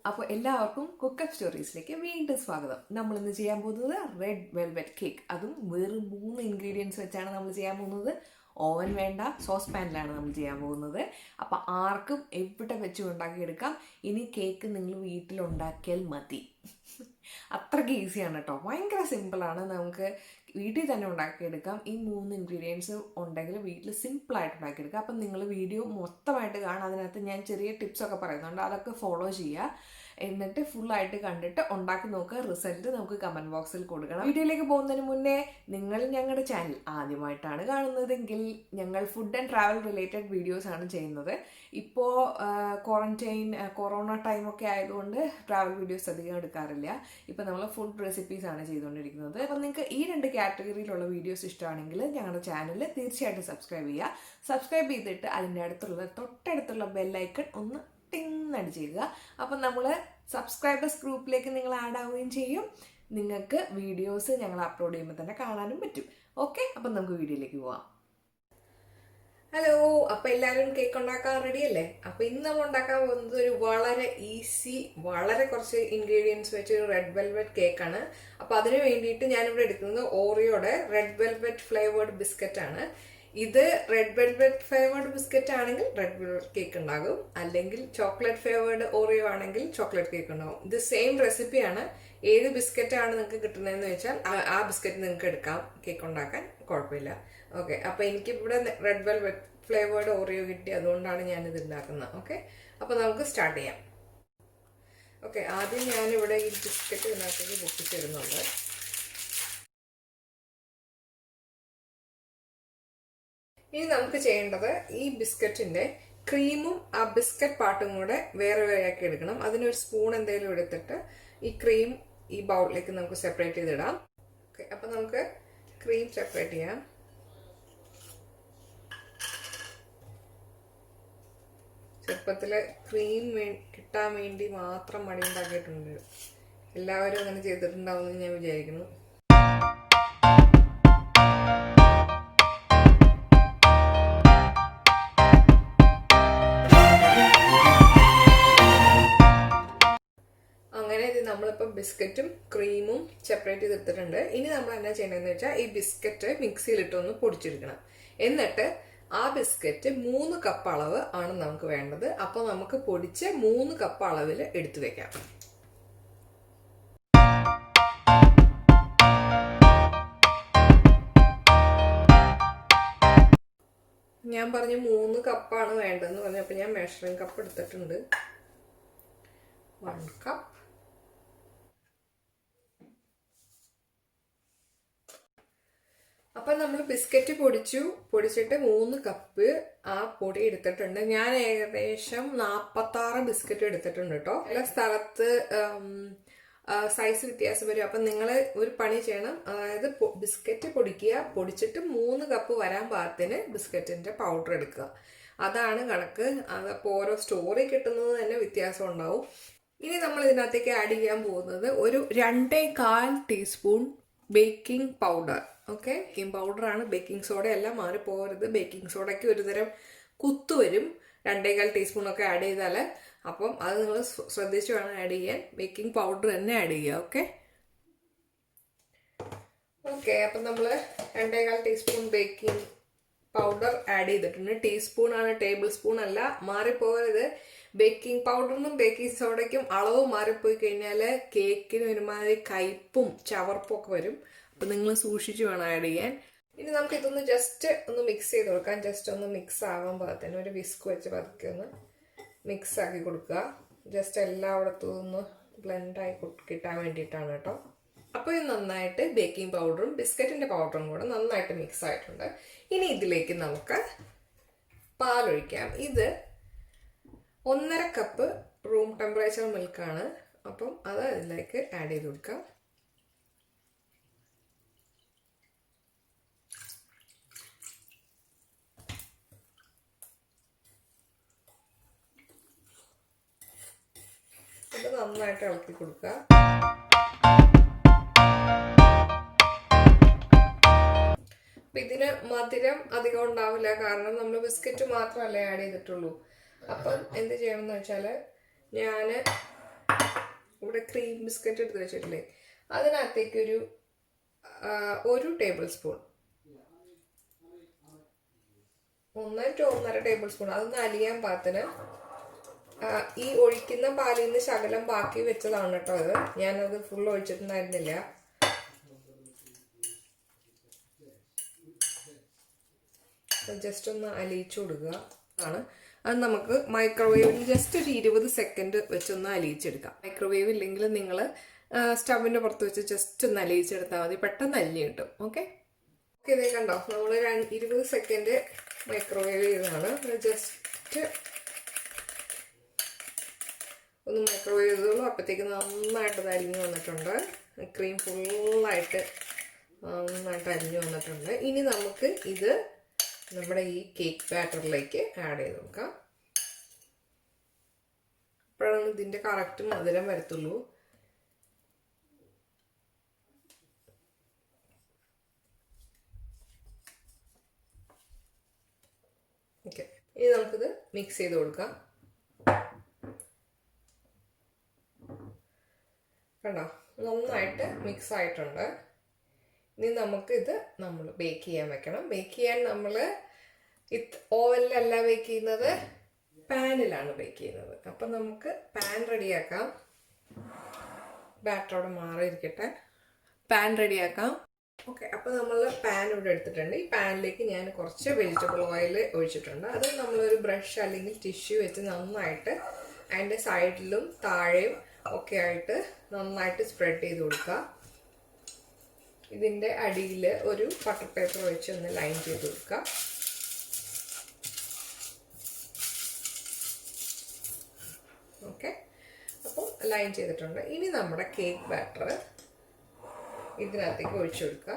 അപ്പോൾ എല്ലാവർക്കും കുക്കപ്പ് സ്റ്റോറീസിലേക്ക് വീണ്ടും സ്വാഗതം. നമ്മൾ ഇന്ന് ചെയ്യാൻ പോകുന്നത് റെഡ് വെൽവെറ്റ് കേക്ക്. അതും വെറും 3 ഇൻഗ്രീഡിയൻസ് വെച്ചാണ് നമ്മൾ ചെയ്യാൻ പോകുന്നത്. ഓവൻ വേണ്ട, സോസ് പാനിലാണ് നമ്മൾ ചെയ്യാൻ പോകുന്നത്. അപ്പം ആർക്കും എവിടെ വെച്ച് ഉണ്ടാക്കിയെടുക്കാം. ഇനി കേക്ക് നിങ്ങൾ വീട്ടിലുണ്ടാക്കിയാൽ മതി. അത്രയ്ക്ക് ഈസിയാണ് കേട്ടോ, ഭയങ്കര സിമ്പിളാണ്. നമുക്ക് വീട്ടിൽ തന്നെ ഉണ്ടാക്കിയെടുക്കാം. ഈ 3 ഇൻഗ്രീഡിയൻസ് ഉണ്ടെങ്കിൽ വീട്ടിൽ സിമ്പിളായിട്ട് ഉണ്ടാക്കിയെടുക്കാം. അപ്പം നിങ്ങൾ വീഡിയോ മൊത്തമായിട്ട് കാണാം. അതിനകത്ത് ഞാൻ ചെറിയ ടിപ്സൊക്കെ പറയുന്നുണ്ട്, അതൊക്കെ ഫോളോ ചെയ്യുക. എന്നിട്ട് ഫുള്ളായിട്ട് കണ്ടിട്ട് ഉണ്ടാക്കി നോക്കുക. റിസൾട്ട് നമുക്ക് കമൻറ്റ് ബോക്സിൽ കൊടുക്കണം. വീഡിയോയിലേക്ക് പോകുന്നതിന് മുന്നേ നിങ്ങൾ ഞങ്ങളുടെ ചാനൽ ആദ്യമായിട്ടാണ് കാണുന്നതെങ്കിൽ ഞങ്ങൾ food and travel related videos ആണ് ചെയ്യുന്നത്. ഇപ്പോൾ ക്വാറന്റൈൻ കൊറോണ ടൈമൊക്കെ ആയതുകൊണ്ട് ട്രാവൽ വീഡിയോസ് അധികം എടുക്കാറില്ല. ഇപ്പം നമ്മൾ ഫുഡ് റെസിപ്പീസ് ആണ് ചെയ്തുകൊണ്ടിരിക്കുന്നത്. അപ്പം നിങ്ങൾക്ക് ഈ 2 കാറ്റഗറിയിലുള്ള വീഡിയോസ് ഇഷ്ടമാണെങ്കിൽ ഞങ്ങളുടെ ചാനൽ തീർച്ചയായിട്ടും സബ്സ്ക്രൈബ് ചെയ്യുക. സബ്സ്ക്രൈബ് ചെയ്തിട്ട് അതിൻ്റെ തൊട്ടടുത്തുള്ള ബെല്ലൈക്കൺ ഒന്ന് ടിങ് ചെയ്യുക. അപ്പം നമ്മൾ സബ്സ്ക്രൈബേഴ്സ് ഗ്രൂപ്പിലേക്ക് നിങ്ങൾ ആഡ് ആവുകയും ചെയ്യും. നിങ്ങൾക്ക് വീഡിയോസ് ഞങ്ങൾ അപ്ലോഡ് ചെയ്യുമ്പോൾ തന്നെ കാണാനും പറ്റും. ഓക്കെ, അപ്പം നമുക്ക് വീഡിയോയിലേക്ക് പോവാം. ഹലോ, അപ്പം എല്ലാവരും കേക്ക് ഉണ്ടാക്കാൻ റെഡി അല്ലേ? അപ്പം ഇന്ന് നമ്മൾ ഉണ്ടാക്കാൻ പോകുന്നത് ഒരു വളരെ ഈസി, വളരെ കുറച്ച് ഇൻഗ്രീഡിയൻസ് വെച്ച് ഒരു റെഡ് വെൽവെറ്റ് കേക്കാണ്. അപ്പം അതിന് വേണ്ടിയിട്ട് ഞാനിവിടെ എടുക്കുന്നത് ഓറിയോയുടെ റെഡ് വെൽവെറ്റ് ഫ്ലേവേർഡ് ബിസ്ക്കറ്റ് ആണ്. ഇത് റെഡ് വെൽവെറ്റ് ഫ്ലേവേർഡ് ബിസ്ക്കറ്റ് ആണെങ്കിൽ റെഡ് വെൽവെറ്റ് കേക്ക് ഉണ്ടാകും, അല്ലെങ്കിൽ ചോക്ലേറ്റ് ഫ്ലേവേർഡ് ഓറിയോ ആണെങ്കിൽ ചോക്ലേറ്റ് കേക്ക് ഉണ്ടാകും. ഇത് സെയിം റെസിപ്പിയാണ്. ഏത് ബിസ്ക്കറ്റ് ആണ് നിങ്ങൾക്ക് കിട്ടുന്നതെന്ന് വെച്ചാൽ ആ ബിസ്ക്കറ്റ് നിങ്ങൾക്ക് എടുക്കാം കേക്ക് ഉണ്ടാക്കാൻ, കുഴപ്പമില്ല. ഓക്കെ, അപ്പോൾ എനിക്കിവിടെ റെഡ് വെൽവെറ്റ് ഫ്ലേവേർഡ് ഓറിയോ കിട്ടി, അതുകൊണ്ടാണ് ഞാനിത് ഉണ്ടാക്കുന്നത്. ഓക്കെ, അപ്പോൾ നമുക്ക് സ്റ്റാർട്ട് ചെയ്യാം. ഓക്കെ, ആദ്യം ഞാനിവിടെ ഈ ബിസ്ക്കറ്റ് ഇതിനകത്തേക്ക് പൊട്ടിച്ചിടുന്നുണ്ട്. ഇനി നമുക്ക് ചെയ്യേണ്ടത് ഈ ബിസ്ക്കറ്റിന്റെ ക്രീമും ആ ബിസ്ക്കറ്റ് പാർട്ടും കൂടെ വേറെ വേറെയാക്കി എടുക്കണം. അതിനൊരു സ്പൂൺ എന്തെങ്കിലും എടുത്തിട്ട് ഈ ക്രീം ഈ ബൗളിലേക്ക് നമുക്ക് സെപ്പറേറ്റ് ചെയ്തിടാം. ഓക്കെ, അപ്പം നമുക്ക് ക്രീം സെപ്പറേറ്റ് ചെയ്യാം. ചെറുപ്പത്തിൽ ക്രീം കിട്ടാൻ വേണ്ടി മാത്രം മടി ഉണ്ടാക്കിയിട്ടുണ്ട്. എല്ലാവരും അങ്ങനെ ചെയ്തിട്ടുണ്ടാവുമെന്ന് ഞാൻ വിചാരിക്കുന്നു. നമ്മളിപ്പോൾ ബിസ്ക്കറ്റും ക്രീമും സെപ്പറേറ്റ് ചെയ്തെടുത്തിട്ടുണ്ട്. ഇനി നമ്മൾ എന്നാ ചെയ്യണമെന്ന് വെച്ചാൽ ഈ ബിസ്ക്കറ്റ് മിക്സിയിലിട്ടൊന്ന് പൊടിച്ചെടുക്കണം. എന്നിട്ട് ആ ബിസ്ക്കറ്റ് 3 കപ്പ് അളവ് ആണ് നമുക്ക് വേണ്ടത്. അപ്പോൾ നമുക്ക് പൊടിച്ച് 3 കപ്പ് അളവിൽ എടുത്തു വെക്കാം. ഞാൻ പറഞ്ഞു 3 കപ്പാണ് വേണ്ടതെന്ന് പറഞ്ഞപ്പോൾ ഞാൻ മെഷറിംഗ് കപ്പ് എടുത്തിട്ടുണ്ട്. 1 കപ്പ്. അപ്പം നമ്മൾ ബിസ്ക്കറ്റ് പൊടിച്ചിട്ട് 3 കപ്പ് ആ പൊടി എടുത്തിട്ടുണ്ട്. ഞാൻ ഏകദേശം 46 ബിസ്ക്കറ്റ് എടുത്തിട്ടുണ്ട് കേട്ടോ. എല്ലാ സ്ഥലത്ത് സൈസ് വ്യത്യാസം വരും. അപ്പം നിങ്ങൾ ഒരു പണി ചെയ്യണം, അതായത് ബിസ്ക്കറ്റ് പൊടിച്ചിട്ട് 3 കപ്പ് വരാൻ പാകത്തിന് ബിസ്ക്കറ്റിന്റെ പൗഡർ എടുക്കുക. അതാണ് കണക്ക്. അതപ്പോൾ ഓരോ സ്റ്റോറി കിട്ടുന്നത് തന്നെ വ്യത്യാസം ഉണ്ടാവും. ഇനി നമ്മൾ ഇതിനകത്തേക്ക് ആഡ് ചെയ്യാൻ പോകുന്നത് ഒരു 2.25 teaspoon baking powder. Okay, baking പൗഡറാണ്, ബേക്കിംഗ് സോഡ എല്ലാം മാറിപ്പോകരുത്. ബേക്കിംഗ് സോഡയ്ക്ക് ഒരുതരം കുത്തു വരും 2.25 ടീസ്പൂണൊക്കെ ആഡ് ചെയ്താൽ. അപ്പം അത് നിങ്ങൾ ശ്രദ്ധിച്ച് വേണം ആഡ് ചെയ്യാൻ. ബേക്കിംഗ് പൗഡർ തന്നെ ആഡ് ചെയ്യുക. ഓക്കെ, അപ്പം നമ്മൾ 2.25 ടീസ്പൂൺ ബേക്കിംഗ് പൗഡർ ആഡ് ചെയ്തിട്ടുണ്ട്. ടീസ്പൂൺ ആണ്, ടേബിൾ സ്പൂൺ അല്ല. മാറിപ്പോകരുത്. ബേക്കിംഗ് പൗഡറിനും ബേക്കിംഗ് സോഡയ്ക്കും അളവ് മാറിപ്പോയി കഴിഞ്ഞാൽ കേക്കിന് ഒരുമാതിരി കയ്പും ചവർപ്പും ഒക്കെ വരും. അപ്പം നിങ്ങൾ സൂക്ഷിച്ച് വേണം ആഡ് ചെയ്യാൻ. ഇനി നമുക്ക് ഇതൊന്ന് ജസ്റ്റ് ഒന്ന് മിക്സ് ചെയ്ത് കൊടുക്കാം. ജസ്റ്റ് ഒന്ന് മിക്സ് ആവാൻ പാകത്തിന് ഒരു വിസ്ക് വെച്ച് പതുക്കെ ഒന്ന് മിക്സ് ആക്കി കൊടുക്കുക. ജസ്റ്റ് എല്ലായിടത്തും ഒന്ന് ബ്ലെൻഡായി കിട്ടാൻ വേണ്ടിയിട്ടാണ് കേട്ടോ. അപ്പോൾ ഇത് നന്നായിട്ട് ബേക്കിംഗ് പൗഡറും ബിസ്ക്കറ്റിൻ്റെ പൗഡറും കൂടെ നന്നായിട്ട് മിക്സ് ആയിട്ടുണ്ട്. ഇനി ഇതിലേക്ക് നമുക്ക് പാലൊഴിക്കാം. ഇത് 1.5 കപ്പ് റൂം ടെമ്പറേച്ചർ മിൽക്കാണ്. അപ്പം അത് അതിലേക്ക് ആഡ് ചെയ്ത് കൊടുക്കാം. ഇത് നന്നായിട്ട് ഇളക്കി കൊടുക്കുക. അപ്പം ഇതിന് മധുരം അധികം ഉണ്ടാവില്ല, കാരണം നമ്മൾ ബിസ്ക്കറ്റ് മാത്രമല്ലേ ആഡ് ചെയ്തിട്ടുള്ളൂ. അപ്പം എന്ത് ചെയ്യണം എന്ന് വെച്ചാൽ ഞാൻ ഇവിടെ ക്രീം ബിസ്ക്കറ്റ് എടുത്ത് വെച്ചിട്ടില്ലേ, അതിനകത്തേക്ക് ഒരു table spoon, 1 to 1.5 table spoon, അതൊന്ന് അലിയാൻ പാകത്തിന്. ഈ ഒഴിക്കുന്ന പാലിൽ നിന്ന് ശകലം ബാക്കി വെച്ചതാണ് കേട്ടോ അത്, ഞാനത് ഫുൾ ഒഴിച്ചിട്ടുണ്ടായിരുന്നില്ല. ജസ്റ്റ് ഒന്ന് അലിയിച്ചു കൊടുക്കുക ആണ്. അത് നമുക്ക് മൈക്രോവേവിൽ ജസ്റ്റ് ഒരു 20 സെക്കൻഡ് വെച്ചൊന്ന് അലിയിച്ചെടുക്കാം. മൈക്രോവേവ് ഇല്ലെങ്കിൽ നിങ്ങൾ സ്റ്റവിൻ്റെ പുറത്ത് വെച്ച് ജസ്റ്റ് ഒന്ന് അലിയിച്ചെടുത്താൽ മതി, പെട്ടെന്ന് അലിഞ്ഞ് കിട്ടും. ഓക്കെ, ഇതേ കണ്ടോ, നമ്മൾ 20 സെക്കൻഡ് മൈക്രോവേവ് ചെയ്തതാണ്. ജസ്റ്റ് ഒന്ന് മൈക്രോവേവ് ചെയ്തോളൂ, അപ്പോഴത്തേക്ക് നന്നായിട്ട് അരിഞ്ഞു വന്നിട്ടുണ്ട്. ക്രീം ഫുള്ളായിട്ട് നന്നായിട്ട് അരിഞ്ഞു വന്നിട്ടുണ്ട്. ഇനി നമുക്ക് ഇത് നമ്മുടെ ഈ കേക്ക് ബാറ്ററിലേക്ക് ആഡ് ചെയ്ത് നോക്കാം. അപ്പോഴാണ് ഇതിൻ്റെ കറക്റ്റ് മധുരം വരത്തുള്ളൂ. ഓക്കെ, ഇനി നമുക്കിത് മിക്സ് ചെയ്ത് കൊടുക്കാം. കണ്ടോ, നന്നായിട്ട് മിക്സ് ആയിട്ടുണ്ട്. ഇനി നമുക്കിത് നമ്മൾ ബേക്ക് ചെയ്യാൻ വെക്കണം. ബേക്ക് ചെയ്യാൻ നമ്മൾ ഓവനിലല്ല ബേക്ക് ചെയ്യുന്നത്, പാനിലാണ് ബേക്ക് ചെയ്യുന്നത്. അപ്പം നമുക്ക് പാൻ റെഡിയാക്കാം. ബാറ്ററോടെ മാറിയിരിക്കട്ടെ, പാൻ റെഡിയാക്കാം. ഓക്കെ, അപ്പോൾ നമ്മൾ പാൻ ഇവിടെ എടുത്തിട്ടുണ്ട്. ഈ പാനിലേക്ക് ഞാൻ കുറച്ച് വെജിറ്റബിൾ ഓയിൽ ഒഴിച്ചിട്ടുണ്ട്. അത് നമ്മളൊരു ബ്രഷ് അല്ലെങ്കിൽ ടിഷ്യൂ വെച്ച് നന്നായിട്ട് അതിൻ്റെ സൈഡിലും താഴെയും ഒക്കെ ആയിട്ട് നന്നായിട്ട് സ്പ്രെഡ് ചെയ്ത് കൊടുക്കുക. ഇതിൻ്റെ അടിയിൽ ഒരു ബട്ടർ പേപ്പർ വെച്ച് ഒന്ന് ലൈൻ ചെയ്ത് കൊടുക്കുക. ഓക്കെ, അപ്പോൾ ലൈൻ ചെയ്തിട്ടുണ്ട്. ഇനി നമ്മുടെ കേക്ക് ബാറ്റർ ഇതിനകത്തേക്ക് ഒഴിച്ചു കൊടുക്കുക.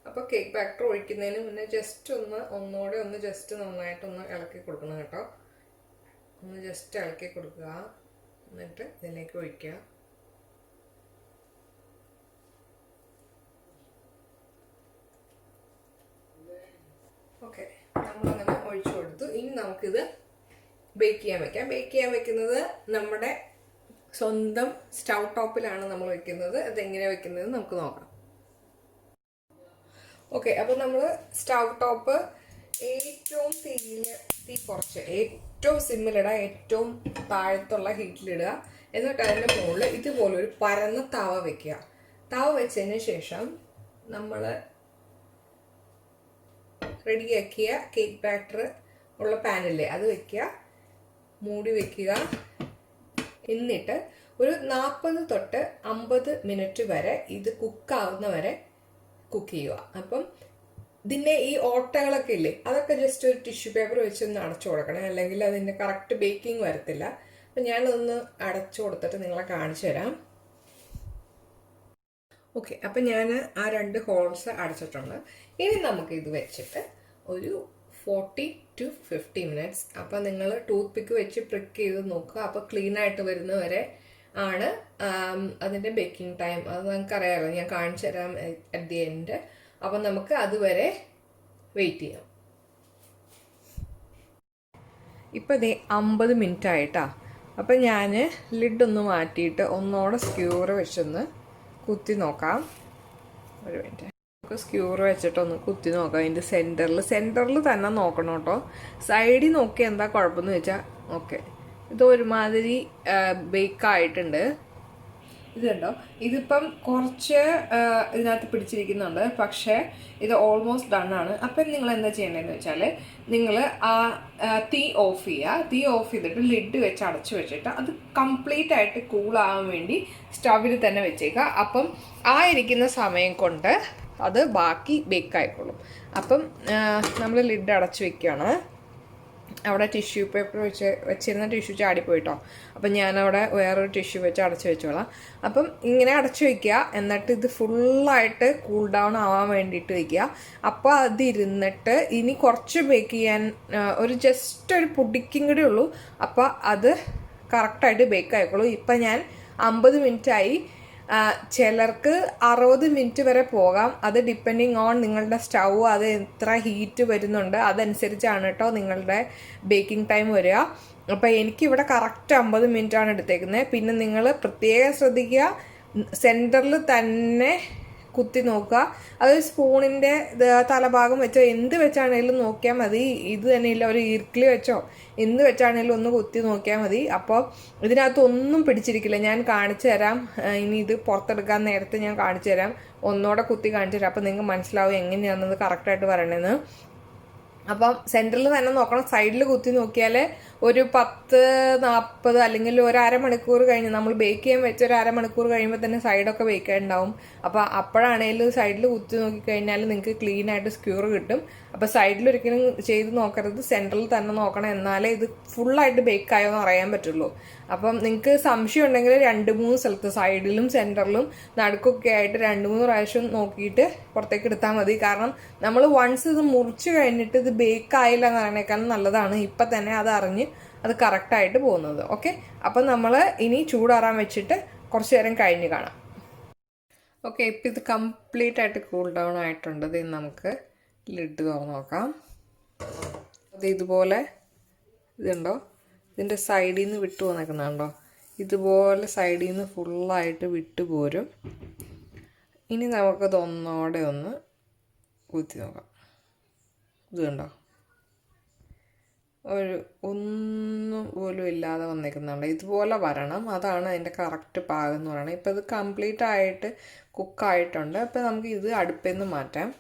അപ്പോൾ കേക്ക് ബാറ്റർ ഒഴിക്കുന്നതിന് മുന്നേ ജസ്റ്റ് ഒന്നുകൂടെ ജസ്റ്റ് നന്നായിട്ടൊന്ന് ഇളക്കി കൊടുക്കണം കേട്ടോ. ഒന്ന് ജസ്റ്റ് ഇളക്കി കൊടുക്കുക, എന്നിട്ട് ഇതിലേക്ക് ഒഴിക്കുക. ഓക്കെ, നമ്മളങ്ങനെ ഒഴിച്ചു കൊടുത്തു. ഇനി നമുക്കിത് ബേക്ക് ചെയ്യാൻ വെക്കാം. ബേക്ക് ചെയ്യാൻ വെക്കുന്നത് നമ്മുടെ സ്വന്തം സ്റ്റൗ ടോപ്പിലാണ് നമ്മൾ വെക്കുന്നത്. അതെങ്ങനെ വെക്കുന്നത് നമുക്ക് നോക്കാം. ഓക്കെ, അപ്പോൾ നമ്മൾ സ്റ്റൗ ടോപ്പ് ഏറ്റവും തീ കുറച്ച് ഏറ്റവും സിമ്മിലിടുക, ഏറ്റവും താഴത്തുള്ള ഹീറ്റിലിടുക. എന്നിട്ട് അതിൻ്റെ മുകളിൽ ഇതുപോലൊരു പരന്ന തവ വെക്കുക. തവ വെച്ചതിന് ശേഷം നമ്മൾ റെഡിയാക്കിയ കേക്ക് ബാറ്റർ ഉള്ള പാനില്ലേ അത് വെക്കുക, മൂടി വെക്കുക. എന്നിട്ട് ഒരു 40 തൊട്ട് 50 മിനിറ്റ് വരെ ഇത് കുക്കാവുന്ന വരെ കുക്ക് ചെയ്യുക. അപ്പം ഇതിൻ്റെ ഈ ഓട്ടകളൊക്കെ ഇല്ലേ, അതൊക്കെ ജസ്റ്റ് ഒരു ടിഷ്യൂ പേപ്പർ വെച്ച് ഒന്ന് അടച്ചു കൊടുക്കണം, അല്ലെങ്കിൽ അതിൻ്റെ കറക്റ്റ് ബേക്കിംഗ് വരത്തില്ല. അപ്പം ഞാനതൊന്ന് അടച്ചു കൊടുത്തിട്ട് നിങ്ങളെ കാണിച്ചു തരാം. ഓക്കെ, അപ്പം ഞാൻ ആ 2 ഹോൾസ് അടച്ചിട്ടുണ്ട്. ഇനി നമുക്ക് ഇത് വെച്ചിട്ട് ഒരു 40 to 50 മിനിറ്റ്സ്. അപ്പം നിങ്ങൾ ടൂത്ത് പിക്ക് വെച്ച് പ്രിക്ക് ചെയ്ത് നോക്കുക. അപ്പോൾ ക്ലീൻ ആയിട്ട് വരുന്നവരെ ആണ് അതിൻ്റെ ബേക്കിംഗ് ടൈം. അത് നമുക്കറിയാമല്ലോ, ഞാൻ കാണിച്ചു തരാം അറ്റ് ദി എൻഡ്. അപ്പം നമുക്ക് അതുവരെ വെയിറ്റ് ചെയ്യാം. ഇപ്പം ഇതേ 50 മിനിറ്റ് ആയിട്ടാ. അപ്പം ഞാൻ ലിഡൊന്ന് മാറ്റിയിട്ട് ഒന്നോടെ സ്ക്യൂർ വെച്ചൊന്ന് കുത്തി നോക്കാം. ഒരു മിനിറ്റ്, നമുക്ക് സ്ക്യൂർ വെച്ചിട്ടൊന്ന് കുത്തി നോക്കാം. അതിൻ്റെ സെൻറ്ററിൽ തന്നെ നോക്കണം കേട്ടോ. സൈഡിൽ നോക്കി എന്താ കുഴപ്പമെന്ന് വെച്ചാൽ ഓക്കെ, ഇത് ഒരുമാതിരി ബേക്കായിട്ടുണ്ട്. ഇത് കണ്ടോ, ഇതിപ്പം കുറച്ച് ഇതിനകത്ത് പിടിച്ചിരിക്കുന്നുണ്ട്, പക്ഷേ ഇത് ഓൾമോസ്റ്റ് ഡൺ ആണ്. അപ്പം നിങ്ങൾ എന്താ ചെയ്യേണ്ടതെന്ന് വെച്ചാൽ നിങ്ങൾ ആ തീ ഓഫ് ചെയ്യുക. തീ ഓഫ് ചെയ്തിട്ട് ലിഡ് വെച്ച് അടച്ചു വെച്ചിട്ട് അത് കംപ്ലീറ്റ് ആയിട്ട് കൂളാകാൻ വേണ്ടി സ്റ്റവിൽ തന്നെ വെച്ചേക്കുക. അപ്പം ആ ഇരിക്കുന്ന സമയം കൊണ്ട് അത് ബാക്കി ബേക്കായിക്കോളും. അപ്പം നമ്മൾ ലിഡ് അടച്ചു വെക്കുകയാണ്. അവിടെ ടിഷ്യൂ പേപ്പർ വെച്ചിരുന്ന ടിഷ്യൂ ചാടിപ്പോയിട്ടോ. അപ്പം ഞാനവിടെ വേറൊരു ടിഷ്യൂ വെച്ച് അടച്ചു വെച്ചോളാം. അപ്പം ഇങ്ങനെ അടച്ചു വയ്ക്കുക. എന്നിട്ട് ഇത് ഫുള്ളായിട്ട് കൂൾ ഡൗൺ ആവാൻ വേണ്ടിയിട്ട് വയ്ക്കുക. അപ്പോൾ അതിരുന്നിട്ട് ഇനി കുറച്ച് ബേക്ക് ചെയ്യാൻ ജസ്റ്റ് ഒരു പുഡിക്കും കൂടെ ഉള്ളൂ. അപ്പോൾ അത് കറക്റ്റായിട്ട് ബേക്ക് ആയിക്കോളൂ. ഇപ്പം ഞാൻ 50 മിനിറ്റായി. ചിലർക്ക് 60 മിനിറ്റ് വരെ പോകാം. അത് ഡിപ്പെൻഡിങ് ഓൺ നിങ്ങളുടെ സ്റ്റൗ, അത് എത്ര ഹീറ്റ് വരുന്നുണ്ട് അതനുസരിച്ചാണ് കേട്ടോ നിങ്ങളുടെ ബേക്കിംഗ് ടൈം വരിക. അപ്പോൾ എനിക്കിവിടെ കറക്റ്റ് 50 മിനിറ്റാണ് എടുത്തേക്കുന്നത്. പിന്നെ നിങ്ങൾ പ്രത്യേകം ശ്രദ്ധിക്കുക, സെൻറ്ററിൽ തന്നെ കുത്തി നോക്കുക. അത് സ്പൂണിൻ്റെ തലഭാഗം വെച്ചോ എന്ത് വെച്ചാണെങ്കിലും നോക്കിയാൽ മതി. ഇത് തന്നെയില്ല, ഒരു ഈർക്കിൽ വെച്ചോ എന്ത് വെച്ചാണെങ്കിലും ഒന്ന് കുത്തി നോക്കിയാൽ മതി. അപ്പോൾ ഇതിനകത്ത് ഒന്നും പിടിച്ചിരിക്കില്ല. ഞാൻ കാണിച്ചു തരാം. ഇനി ഇത് പുറത്തെടുക്കാൻ നേരത്തെ ഞാൻ കാണിച്ചു തരാം, ഒന്നുകൂടെ കുത്തി കാണിച്ചു തരാം. അപ്പോൾ നിങ്ങൾക്ക് മനസ്സിലാവും എങ്ങനെയാണെന്നത് കറക്റ്റായിട്ട് പറയണതെന്ന്. അപ്പം സെൻറ്ററിൽ തന്നെ നോക്കണം. സൈഡിൽ കുത്തി നോക്കിയാൽ ഒരു 10-40 അല്ലെങ്കിൽ ഒരു അരമണിക്കൂർ കഴിഞ്ഞ് നമ്മൾ ബേക്ക് ചെയ്യാൻ വെച്ച ഒരു അരമണിക്കൂർ കഴിയുമ്പോൾ തന്നെ സൈഡൊക്കെ ബേക്കായിട്ടുണ്ടാവും. അപ്പോൾ അപ്പോഴാണെങ്കിലും സൈഡിൽ കുത്തി നോക്കിക്കഴിഞ്ഞാൽ നിങ്ങൾക്ക് ക്ലീൻ ആയിട്ട് സ്ക്യൂർ കിട്ടും. അപ്പോൾ സൈഡിൽ ഒരിക്കലും ചെയ്ത് നോക്കരുത്, സെൻറ്ററിൽ തന്നെ നോക്കണം. എന്നാലേ ഇത് ഫുള്ളായിട്ട് ബേക്കായോ എന്ന് അറിയാൻ പറ്റുള്ളൂ. അപ്പം നിങ്ങൾക്ക് സംശയം ഉണ്ടെങ്കിൽ 2-3 സ്ഥലത്ത് സൈഡിലും സെൻറ്ററിലും നടുക്കൊക്കെ ആയിട്ട് 2-3 പ്രാവശ്യം നോക്കിയിട്ട് പുറത്തേക്ക് എടുത്താൽ മതി. കാരണം നമ്മൾ വൺസ് ഇത് മുറിച്ച് കഴിഞ്ഞിട്ട് ഇത് ബേക്കായില്ല എന്ന് പറയണേക്കാളും നല്ലതാണ് ഇപ്പം തന്നെ അത് അറിഞ്ഞ് അത് കറക്റ്റായിട്ട് പോകുന്നത്. ഓക്കെ, അപ്പം നമ്മൾ ഇനി ചൂടാറാൻ വെച്ചിട്ട് കുറച്ച് നേരം കഴിഞ്ഞ് കാണാം. ഓക്കെ, ഇപ്പം ഇത് കംപ്ലീറ്റ് ആയിട്ട് കൂൾ ഡൗൺ ആയിട്ടുണ്ട്. ഇത് നമുക്ക് ലിഡ് തുറന്ന് നോക്കാം. അത് ഇതുപോലെ ഇതുണ്ടോ, ഇതിൻ്റെ സൈഡിൽ നിന്ന് വിട്ടു വന്നേക്കുന്നുണ്ടോ, ഇതുപോലെ സൈഡിൽ നിന്ന് ഫുള്ളായിട്ട് വിട്ടു പോരും. ഇനി നമുക്കത് ഒന്നോടെ ഒന്ന് കുത്തി നോക്കാം. ഇത് കണ്ടോ, ഒന്നും പോലും ഇല്ലാതെ വന്നേക്കുന്നുണ്ട്. ഇതുപോലെ വരണം, അതാണ് അതിൻ്റെ കറക്റ്റ് പാകം എന്ന് പറയുന്നത്. ഇപ്പോൾ ഇത് കംപ്ലീറ്റ് ആയിട്ട് കുക്കായിട്ടുണ്ട്. അപ്പോൾ നമുക്ക് ഇത് അടുപ്പിൽ നിന്ന് മാറ്റാം.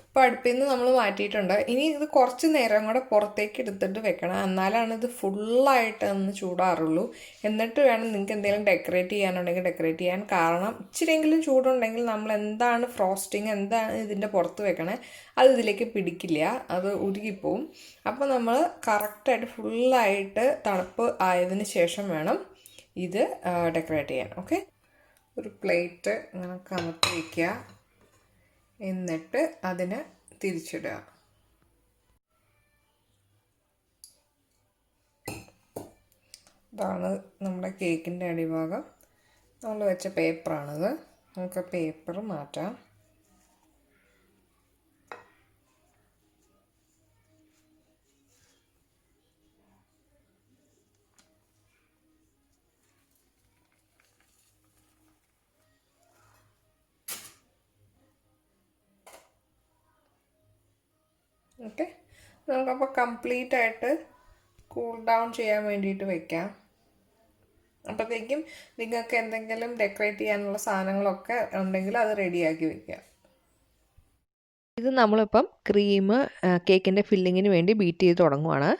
ഇപ്പോൾ അടുപ്പിൽ നിന്ന് നമ്മൾ മാറ്റിയിട്ടുണ്ട്. ഇനി ഇത് കുറച്ച് നേരം കൂടെ പുറത്തേക്ക് എടുത്തിട്ട് വെക്കണം, എന്നാലാണ് ഇത് ഫുള്ളായിട്ട് ഒന്ന് ചൂടാറുള്ളൂ. എന്നിട്ട് വേണം നിങ്ങൾക്ക് എന്തെങ്കിലും ഡെക്കറേറ്റ് ചെയ്യാനുണ്ടെങ്കിൽ ഡെക്കറേറ്റ് ചെയ്യാൻ. കാരണം ഇച്ചിരിയെങ്കിലും ചൂടുണ്ടെങ്കിൽ നമ്മൾ എന്താണ് ഫ്രോസ്റ്റിങ്, എന്താണ് ഇതിൻ്റെ പുറത്ത് വെക്കണേ, അത് ഇതിലേക്ക് പിടിക്കില്ല, അത് ഉരുകിപ്പോവും. അപ്പോൾ നമ്മൾ കറക്റ്റായിട്ട് ഫുള്ളായിട്ട് തണുപ്പ് ആയതിന് ശേഷം വേണം ഇത് ഡെക്കറേറ്റ് ചെയ്യാൻ. ഓക്കെ, ഒരു പ്ലേറ്റ് ഇങ്ങനെ കമത്തി വയ്ക്കുക, എന്നിട്ട് അതിനെ തിരിച്ചിടുക. ഇതാണ് നമ്മുടെ കേക്കിൻ്റെ അടിഭാഗം. നമ്മൾ വെച്ച പേപ്പറാണിത്. നമുക്ക് പേപ്പർ മാറ്റാം. ഓക്കെ, നമുക്കപ്പോൾ കംപ്ലീറ്റ് ആയിട്ട് കൂൾ ഡൗൺ ചെയ്യാൻ വേണ്ടിയിട്ട് വെക്കാം. അപ്പോഴത്തേക്കും നിങ്ങൾക്ക് എന്തെങ്കിലും ഡെക്കറേറ്റ് ചെയ്യാനുള്ള സാധനങ്ങളൊക്കെ ഉണ്ടെങ്കിൽ അത് റെഡിയാക്കി വെക്കാം. ഇത് നമ്മളിപ്പം ക്രീം കേക്കിൻ്റെ ഫില്ലിങ്ങിന് വേണ്ടി ബീറ്റ് ചെയ്ത് തുടങ്ങുവാണ്.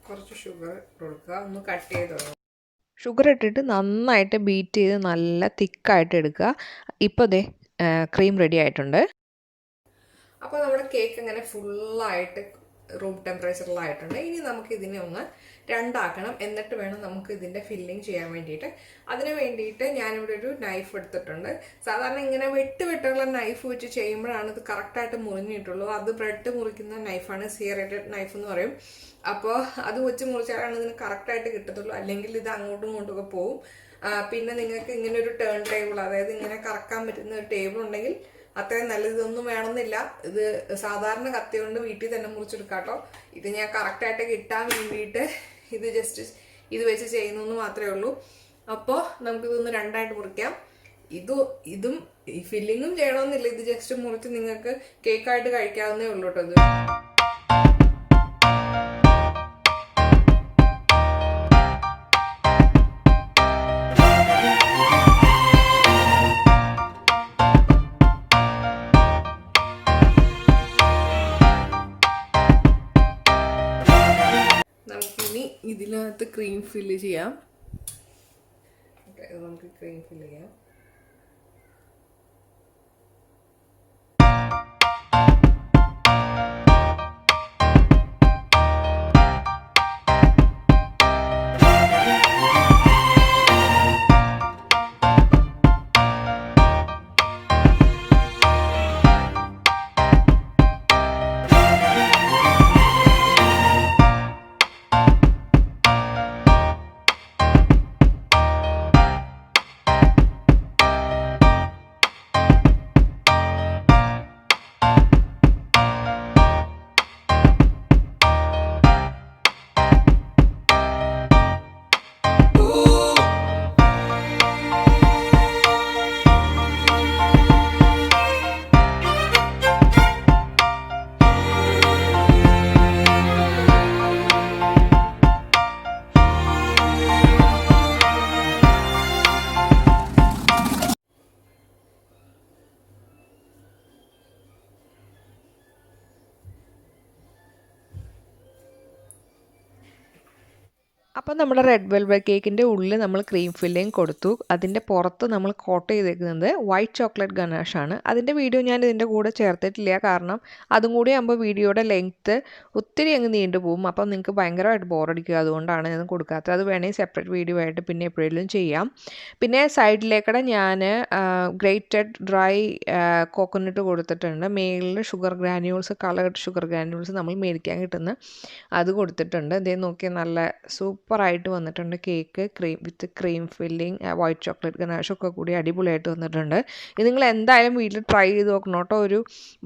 കുറച്ച് ഷുഗർ കൊടുക്കുക, ഒന്ന് കട്ട് ചെയ്ത് തുടങ്ങുക. ഷുഗർ ഇട്ടിട്ട് നന്നായിട്ട് ബീറ്റ് ചെയ്ത് നല്ല തിക്കായിട്ട് എടുക്കുക. ഇപ്പോൾ ദേ ക്രീം റെഡി ആയിട്ടുണ്ട്. അപ്പോൾ നമ്മുടെ കേക്ക് അങ്ങനെ ഫുള്ളായിട്ട് റൂം ടെമ്പറേച്ചറിലായിട്ടുണ്ട്. ഇനി നമുക്ക് ഇതിനെ ഒന്ന് രണ്ടാക്കണം, എന്നിട്ട് വേണം നമുക്ക് ഇതിൻ്റെ ഫില്ലിങ് ചെയ്യാൻ വേണ്ടിയിട്ട്. അതിന് വേണ്ടിയിട്ട് ഞാനിവിടെ ഒരു നൈഫ് എടുത്തിട്ടുണ്ട്. സാധാരണ ഇങ്ങനെ വെട്ടുള്ള നൈഫ് വെച്ച് ചെയ്യുമ്പോഴാണ് ഇത് കറക്റ്റായിട്ട് മുറിഞ്ഞിട്ടുള്ളൂ. അത് ബ്രെഡ് മുറിക്കുന്ന നൈഫാണ്, സിയറേറ്റഡ് നൈഫ് എന്ന് പറയും. അപ്പോൾ അത് വെച്ച് മുറിച്ചാലാണ് ഇതിന് കറക്റ്റായിട്ട് കിട്ടത്തുള്ളൂ, അല്ലെങ്കിൽ ഇത് അങ്ങോട്ടും ഇങ്ങോട്ടുമൊക്കെ പോവും. പിന്നെ നിങ്ങൾക്ക് ഇങ്ങനെ ഒരു ടേൺ ടേബിൾ, അതായത് ഇങ്ങനെ കറക്കാൻ പറ്റുന്ന ഒരു ടേബിൾ ഉണ്ടെങ്കിൽ അത്രയും നല്ലത്. ഇതൊന്നും വേണമെന്നില്ല, ഇത് സാധാരണ കത്തി കൊണ്ട് വീട്ടിൽ തന്നെ മുറിച്ചെടുക്കാം കേട്ടോ. ഇത് ഞാൻ കറക്റ്റായിട്ട് കിട്ടാൻ വേണ്ടിയിട്ട് ഇത് ജസ്റ്റ് ഇത് വെച്ച് ചെയ്യുന്നു മാത്രമേ ഉള്ളൂ. അപ്പോൾ നമുക്കിതൊന്ന് രണ്ടായിട്ട് മുറിക്കാം. ഇതും ഈ ഫില്ലിങ്ങും ചെയ്യണമെന്നില്ല, ഇത് ജസ്റ്റ് മുറിച്ച് നിങ്ങൾക്ക് കേക്കായിട്ട് കഴിക്കാവുന്നേ ഉള്ളൂ കേട്ടോ. ഇത് ഇതിനകത്ത് ക്രീം ഫില്ല് ചെയ്യാം. നമുക്ക് ക്രീം ഫില്ല് ചെയ്യാം. അപ്പോൾ നമ്മുടെ റെഡ് വെൽവെറ്റ് കേക്കിൻ്റെ ഉള്ളിൽ നമ്മൾ ക്രീം ഫില്ലിങ് കൊടുത്തു. അതിൻ്റെ പുറത്ത് നമ്മൾ കോട്ട് ചെയ്തേക്കുന്നത് വൈറ്റ് ചോക്ലേറ്റ് ഗനാഷാണ്. അതിൻ്റെ വീഡിയോ ഞാൻ ഇതിൻ്റെ കൂടെ ചേർത്തിട്ടില്ല, കാരണം അതും കൂടി ആകുമ്പോൾ വീഡിയോയുടെ ലെങ്ത്ത് ഒത്തിരി അങ്ങ് നീണ്ടു പോകും. അപ്പം നിങ്ങൾക്ക് ഭയങ്കരമായിട്ട് ബോറടിക്കുക, അതുകൊണ്ടാണ് ഞാൻ കൊടുക്കാത്തത്. അത് വേണമെങ്കിൽ സെപ്പറേറ്റ് വീഡിയോ ആയിട്ട് പിന്നെ എപ്പോഴെങ്കിലും ചെയ്യാം. പിന്നെ സൈഡിലേക്കടെ ഞാൻ ഗ്രേറ്റഡ് ഡ്രൈ കോക്കനട്ട് കൊടുത്തിട്ടുണ്ട്. മേളിൽ sugar granules, coloured sugar granules നമ്മൾ മേടിക്കാൻ കിട്ടുന്ന അത് കൊടുത്തിട്ടുണ്ട്. ഇതേ നോക്കി നല്ല സൂപ്പറായിട്ട് വന്നിട്ടുണ്ട് cake. With cream filling, white chocolate ഗനാഷൊക്കെ കൂടി അടിപൊളിയായിട്ട് വന്നിട്ടുണ്ട്. ഇത് നിങ്ങൾ എന്തായാലും വീട്ടിൽ ട്രൈ ചെയ്ത് നോക്കണം കേട്ടോ. ഒരു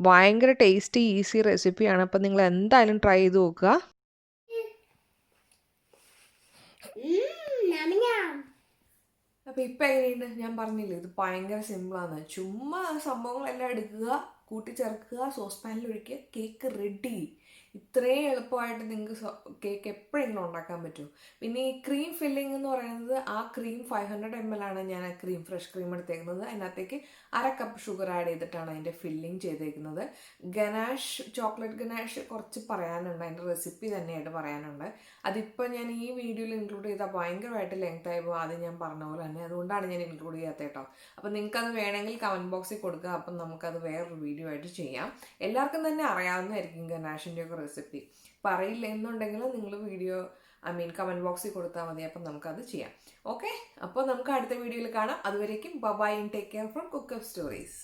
ഭയങ്കര ടേസ്റ്റി ഈസി റെസിപ്പിയാണ്. അപ്പം നിങ്ങൾ എന്തായാലും ട്രൈ ചെയ്ത് നോക്കുക. അപ്പോൾ ഇപ്പം എങ്ങനെയുണ്ട്? ഞാൻ പറഞ്ഞില്ലേ ഇത് ഭയങ്കര സിമ്പിളാണ്. ചുമ്മാ സംഭവങ്ങളെല്ലാം എടുക്കുക, കൂട്ടിച്ചേർക്കുക, സോസ് പാനിൽ ഒഴിക്കുക, കേക്ക് റെഡി. ഇത്രയും എളുപ്പമായിട്ട് നിങ്ങൾക്ക് കേക്ക് എപ്പോഴെങ്കിലും ഉണ്ടാക്കാൻ പറ്റും. പിന്നെ ഈ ക്രീം ഫില്ലിംഗ് എന്ന് പറയുന്നത്, ആ ക്രീം 500 ml ആണ് ഞാൻ ആ ക്രീം, ഫ്രഷ് ക്രീം എടുത്തേക്കുന്നത്. അതിനകത്തേക്ക് 1/2 കപ്പ് ഷുഗർ ആഡ് ചെയ്തിട്ടാണ് അതിൻ്റെ ഫില്ലിംഗ് ചെയ്തേക്കുന്നത്. ഗനാഷ്, ചോക്ലേറ്റ് ഗനാഷ് കുറച്ച് പറയാനുണ്ട്, അതിൻ്റെ റെസിപ്പി തന്നെയായിട്ട് പറയാനുണ്ട്. അതിപ്പോൾ ഞാൻ ഈ വീഡിയോയിൽ ഇൻക്ലൂഡ് ചെയ്താൽ ഭയങ്കരമായിട്ട് ലെങ്ത് ആയി പോകും, അത് ഞാൻ പറഞ്ഞ പോലെ തന്നെ. അതുകൊണ്ടാണ് ഞാൻ ഇൻക്ലൂഡ് ചെയ്യാത്ത കേട്ടോ. അപ്പം നിങ്ങൾക്കത് വേണമെങ്കിൽ കമൻറ്റ് ബോക്സിൽ കൊടുക്കുക. അപ്പം നമുക്കത് വേറൊരു വീഡിയോ ആയിട്ട് ചെയ്യാം. എല്ലാവർക്കും തന്നെ അറിയാവുന്നതായിരിക്കും ഗനാഷിൻ്റെ ഒക്കെ റെസിപ്പി. പറയില്ല എന്നുണ്ടെങ്കിൽ നിങ്ങൾ കമൻറ്റ് ബോക്സിൽ കൊടുത്താൽ മതി. അപ്പം നമുക്കത് ചെയ്യാം. ഓക്കെ, അപ്പോൾ നമുക്ക് അടുത്ത വീഡിയോയിൽ കാണാം. അതുവരേക്കും bye and take care from cook up stories.